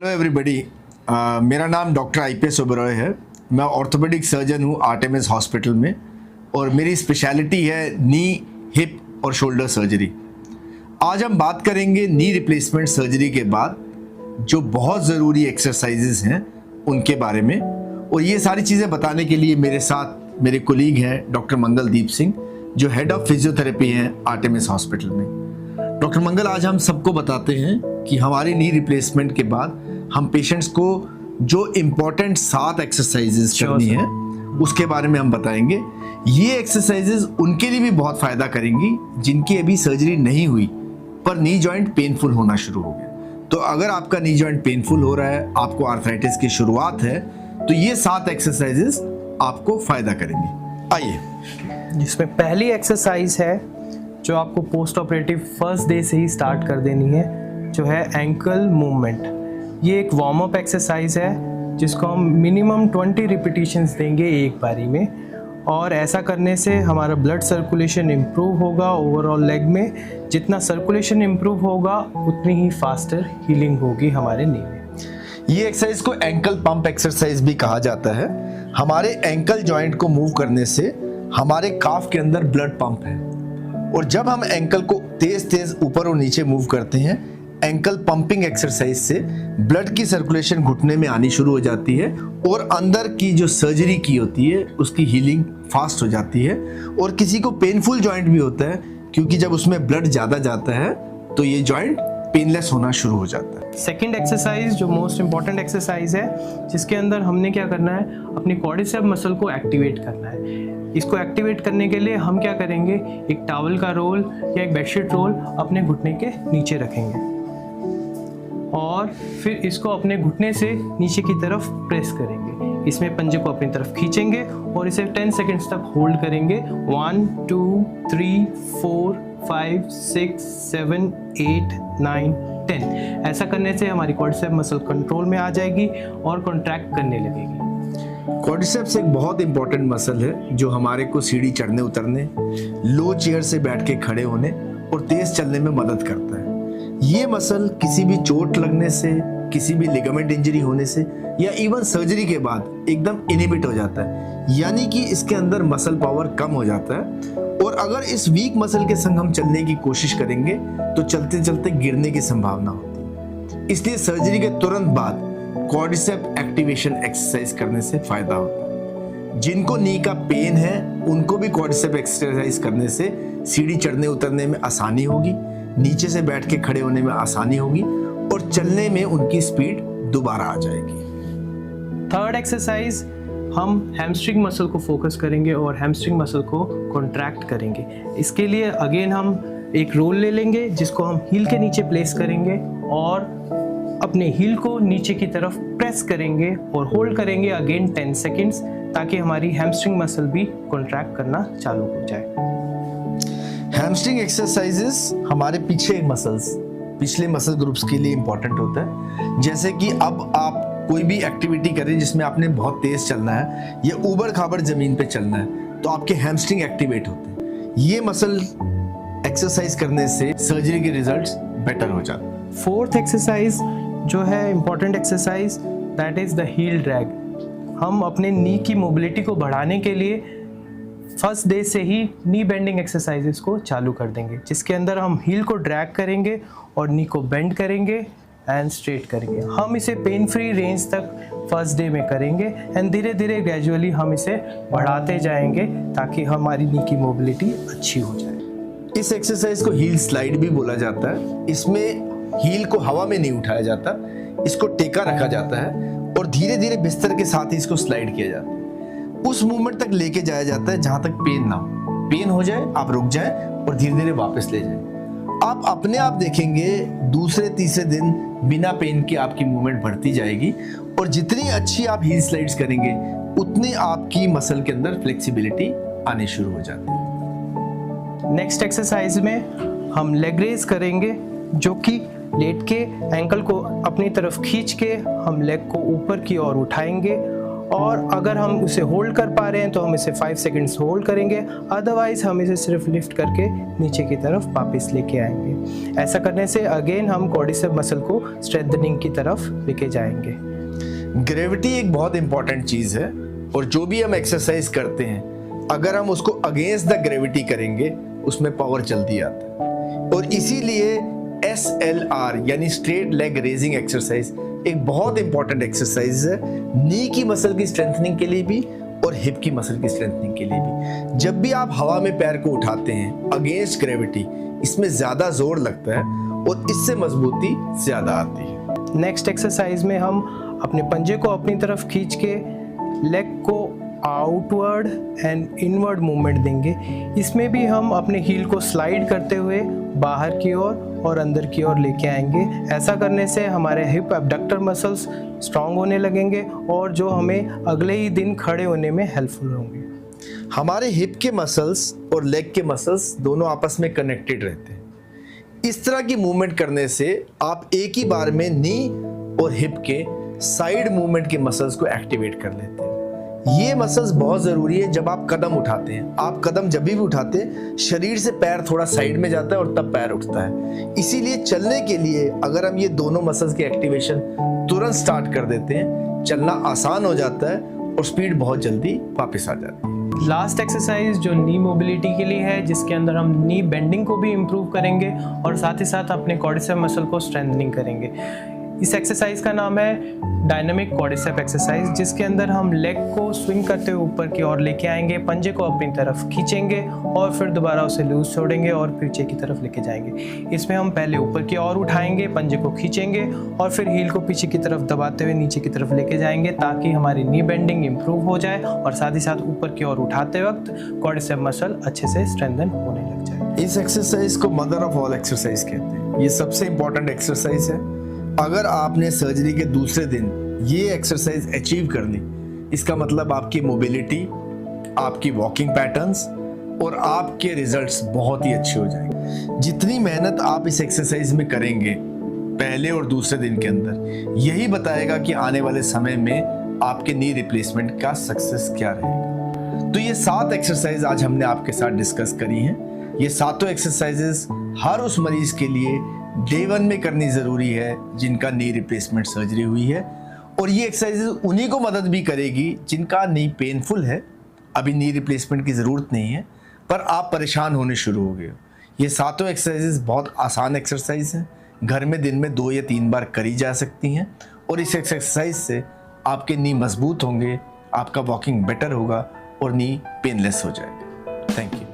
Hello everybody, मेरा नाम doctor IPS Oberoi है। मैं ऑर्थोपेडिक सर्जन हूँ आर्टेमिस हॉस्पिटल में और मेरी स्पेशलिटी है नी, हिप और शोल्डर सर्जरी। आज हम बात करेंगे नी रिप्लेसमेंट सर्जरी के बाद जो बहुत ज़रूरी एक्सरसाइजेज हैं उनके बारे में। और ये सारी चीज़ें बताने के लिए मेरे साथ मेरे कोलीग हैं डॉक्टर मंगलदीप सिंह, जो हेड ऑफ फिजियोथेरेपी हैं आर्टेमिस हॉस्पिटल में। डॉक्टर मंगल, आज हम सबको बताते हैं कि हमारी नी रिप्लेसमेंट के बाद हम पेशेंट्स को जो इम्पोर्टेंट 7 एक्सरसाइजेज करनी है उसके बारे में हम बताएंगे। ये एक्सरसाइजेज उनके लिए भी बहुत फायदा करेंगी जिनकी अभी सर्जरी नहीं हुई पर नी जॉइंट पेनफुल होना शुरू हो गया। तो अगर आपका नी जॉइंट पेनफुल हो रहा है, आपको आर्थराइटिस की शुरुआत है, तो ये 7 एक्सरसाइजेज आपको फायदा करेंगी। आइए, जिसमें पहली एक्सरसाइज है जो आपको पोस्ट ऑपरेटिव फर्स्ट डे से ही स्टार्ट कर देनी है, जो है एंकल मूवमेंट। ये एक वार्म अप एक्सरसाइज है जिसको हम मिनिमम 20 रिपीटिशंस देंगे एक बारी में। और ऐसा करने से हमारा ब्लड सर्कुलेशन इम्प्रूव होगा ओवरऑल लेग में। जितना सर्कुलेशन इम्प्रूव होगा उतनी ही फास्टर हीलिंग होगी हमारे नी में। ये एक्सरसाइज को एंकल पंप एक्सरसाइज भी कहा जाता है। हमारे एंकल जॉइंट को मूव करने से हमारे काफ के अंदर ब्लड पंप है और जब हम एंकल को तेज तेज ऊपर और नीचे मूव करते हैं, एंकल पंपिंग एक्सरसाइज से ब्लड की सर्कुलेशन घुटने में आनी शुरू हो जाती है और अंदर की जो सर्जरी की होती है उसकी हीलिंग फास्ट हो जाती है। और किसी को पेनफुल जॉइंट भी होता है क्योंकि जब उसमें ब्लड ज़्यादा जाता है तो ये जॉइंट पेनलेस होना शुरू हो जाता है। सेकेंड एक्सरसाइज जो मोस्ट इंपॉर्टेंट एक्सरसाइज है, जिसके अंदर हमने क्या करना है, अपनी क्वाड्रिसेप मसल को एक्टिवेट करना है। इसको एक्टिवेट करने के लिए हम क्या करेंगे, एक टॉवल का रोल या एक बेडशीट रोल अपने घुटने के नीचे रखेंगे और फिर इसको अपने घुटने से नीचे की तरफ प्रेस करेंगे। इसमें पंजे को अपनी तरफ खींचेंगे और इसे 10 सेकेंड्स तक होल्ड करेंगे। 1 2 3 4 5 6 7 8 9 10। ऐसा करने से हमारी क्वाड्रिसेप मसल कंट्रोल में आ जाएगी और कॉन्ट्रैक्ट करने लगेगी। क्वाड्रिसेप्स एक बहुत इंपॉर्टेंट मसल है जो हमारे को सीढ़ी चढ़ने उतरने, लो चेयर से बैठ के खड़े होने और तेज चलने में मदद करता है। ये मसल किसी भी चोट लगने से, किसी भी लिगामेंट इंजरी होने से या इवन सर्जरी के बाद एकदम इनहिबिट हो जाता है, यानी कि इसके अंदर मसल पावर कम हो जाता है। और अगर इस वीक मसल के संग हम चलने की कोशिश करेंगे तो चलते चलते गिरने की संभावना होती है। इसलिए सर्जरी के तुरंत बाद क्वाड्रिसेप एक्टिवेशन एक्सरसाइज करने से फायदा होता है। जिनको नी का पेन है उनको भी क्वाड्रिसेप एक्सरसाइज करने से सीढ़ी चढ़ने उतरने में आसानी होगी, नीचे से बैठ के खड़े होने में आसानी होगी और चलने में उनकी स्पीड दोबारा आ जाएगी। थर्ड एक्सरसाइज, हम हैमस्ट्रिंग मसल को फोकस करेंगे और हैमस्ट्रिंग मसल को कॉन्ट्रैक्ट करेंगे। इसके लिए अगेन हम एक रोल ले लेंगे जिसको हम हील के नीचे प्लेस करेंगे और अपने हील को नीचे की तरफ प्रेस करेंगे और होल्ड करेंगे अगेन 10 सेकेंड्स, ताकि हमारी हैमस्ट्रिंग मसल भी कॉन्ट्रैक्ट करना चालू हो जाए। हैमस्ट्रिंग एक्सरसाइजेस हमारे पिछले मसल ग्रुप्स के लिए इंपॉर्टेंट होता है। जैसे कि अब आप कोई भी एक्टिविटी करें जिसमें आपने बहुत तेज चलना है या ऊबड़ खाबड़ जमीन पे चलना है तो आपके हैमस्ट्रिंग एक्टिवेट होते हैं। ये मसल एक्सरसाइज करने से सर्जरी के रिजल्ट्स बेटर हो जाते हैं। फोर्थ एक्सरसाइज जो है important exercise, that is the heel drag. हम अपने नी की मोबिलिटी को बढ़ाने के लिए फर्स्ट डे से ही नी बेंडिंग एक्सरसाइजेस को चालू कर देंगे, जिसके अंदर हम हील को ड्रैग करेंगे और नी को बेंड करेंगे एंड स्ट्रेट करेंगे। हम इसे पेन फ्री रेंज तक फर्स्ट डे में करेंगे एंड धीरे धीरे ग्रेजुअली हम इसे बढ़ाते जाएंगे ताकि हमारी नी की मोबिलिटी अच्छी हो जाए। इस एक्सरसाइज को हील स्लाइड भी बोला जाता है। इसमें हील को हवा में नहीं उठाया जाता, इसको टेका रखा जाता है और धीरे धीरे बिस्तर के साथ ही इसको स्लाइड किया जाता है। उस मूवमेंट तक लेके जाया जाता है जहां तक पेन ना हो। पेन हो जाए आप रुक जाएं और धीरे धीरे वापस ले जाएं। आप अपने आप देखेंगे दूसरे तीसरे दिन बिना पेन के आपकी मूवमेंट बढ़ती जाएगी और जितनी अच्छी आप हील स्लाइड्स करेंगे उतनी आपकी मसल के अंदर फ्लेक्सिबिलिटी आनी शुरू हो जाती है। नेक्स्ट एक्सरसाइज में हम लेग रेज करेंगे, जो कि लेट के एंकल को अपनी तरफ खींच के हम लेग को ऊपर की ओर उठाएंगे और अगर हम उसे होल्ड कर पा रहे हैं तो हम इसे 5 सेकंड्स होल्ड करेंगे, अदरवाइज हम इसे सिर्फ लिफ्ट करके नीचे की तरफ वापस लेके आएंगे। ऐसा करने से अगेन हम क्वाड्रिसेप मसल को स्ट्रेंथनिंग की तरफ लेके जाएंगे। ग्रेविटी एक बहुत इंपॉर्टेंट चीज़ है और जो भी हम एक्सरसाइज करते हैं अगर हम उसको अगेंस्ट द ग्रेविटी करेंगे उसमें पावर जल्दी आता है। और इसीलिए SLR यानी स्ट्रेट लेग रेजिंग एक्सरसाइज एक बहुत इंपॉर्टेंट एक्सरसाइज है, नी की मसल की स्ट्रेंथनिंग के लिए भी और हिप की मसल की स्ट्रेंथनिंग के लिए भी। जब भी आप हवा में पैर को उठाते हैं अगेंस्ट ग्रेविटी, इसमें ज्यादा जोर लगता है और इससे मजबूती ज्यादा आती है। नेक्स्ट एक्सरसाइज में हम अपने पंजे को अपनी तरफ खींच के लेग को आउटवर्ड एंड इनवर्ड मूवमेंट देंगे। इसमें भी हम अपने हील को स्लाइड करते हुए बाहर की ओर और अंदर की ओर लेके आएंगे। ऐसा करने से हमारे हिप एब्डक्टर मसल्स स्ट्रांग होने लगेंगे और जो हमें अगले ही दिन खड़े होने में हेल्पफुल होंगे। हमारे हिप के मसल्स और लेग के मसल्स दोनों आपस में कनेक्टेड रहते हैं। इस तरह की मूवमेंट करने से आप एक ही बार में नी और हिप के साइड मूवमेंट के मसल्स को एक्टिवेट कर लेते हैं। ये मसल्स बहुत ज़रूरी है जब आप कदम उठाते हैं। आप कदम जब भी उठाते हैं शरीर से पैर थोड़ा साइड में जाता है और तब पैर उठता है। इसीलिए चलने के लिए अगर हम ये दोनों मसल्स की एक्टिवेशन तुरंत स्टार्ट कर देते हैं, चलना आसान हो जाता है और स्पीड बहुत जल्दी वापस आ जाती है। लास्ट एक्सरसाइज जो नी मोबिलिटी के लिए है, जिसके अंदर हम नी बेंडिंग को भी इम्प्रूव करेंगे और साथ ही साथ अपने क्वाड्रिसेप मसल को स्ट्रेंथनिंग करेंगे। इस एक्सरसाइज का नाम है डायनामिक क्वाड्रिसेप एक्सरसाइज, जिसके अंदर हम लेग को स्विंग करते हुए ऊपर की ओर लेके आएंगे, पंजे को अपनी तरफ खींचेंगे और फिर दोबारा उसे लूज छोड़ेंगे और पीछे की तरफ लेके जाएंगे। इसमें हम पहले ऊपर की ओर उठाएंगे, पंजे को खींचेंगे और फिर हील को पीछे की तरफ दबाते हुए नीचे की तरफ लेके जाएंगे ताकि हमारी नी बेंडिंग इंप्रूव हो जाए और साथ ही साथ ऊपर की ओर उठाते वक्त क्वाड्रिसेप मसल अच्छे से स्ट्रेंथन होने लग जाए। इस एक्सरसाइज को मदर ऑफ ऑल एक्सरसाइज कहते हैं। ये सबसे इंपॉर्टेंट एक्सरसाइज है। अगर आपने सर्जरी के दूसरे दिन ये एक्सरसाइज अचीव कर ली, इसका मतलब आपकी मोबिलिटी, आपकी वॉकिंग पैटर्न्स और आपके रिजल्ट्स बहुत ही अच्छे हो जाएंगे। जितनी मेहनत आप इस एक्सरसाइज में करेंगे पहले और दूसरे दिन के अंदर, यही बताएगा कि आने वाले समय में आपके नी रिप्लेसमेंट का सक्सेस क्या रहेगा। तो ये 7 एक्सरसाइज आज हमने आपके साथ डिस्कस करी हैं। ये सातों एक्सरसाइजेस हर उस मरीज के लिए डे 1 में करनी ज़रूरी है जिनका नी रिप्लेसमेंट सर्जरी हुई है। और ये एक्सरसाइजेस उन्हीं को मदद भी करेगी जिनका नी पेनफुल है, अभी नी रिप्लेसमेंट की ज़रूरत नहीं है पर आप परेशान होने शुरू हो गए हो। ये सातों एक्सरसाइजेस बहुत आसान एक्सरसाइज हैं, घर में दिन में 2 या 3 बार करी जा सकती हैं और इस एक्सरसाइज से आपके नी मजबूत होंगे, आपका वॉकिंग बेटर होगा और नी पेनलेस हो जाएगा। Thank you.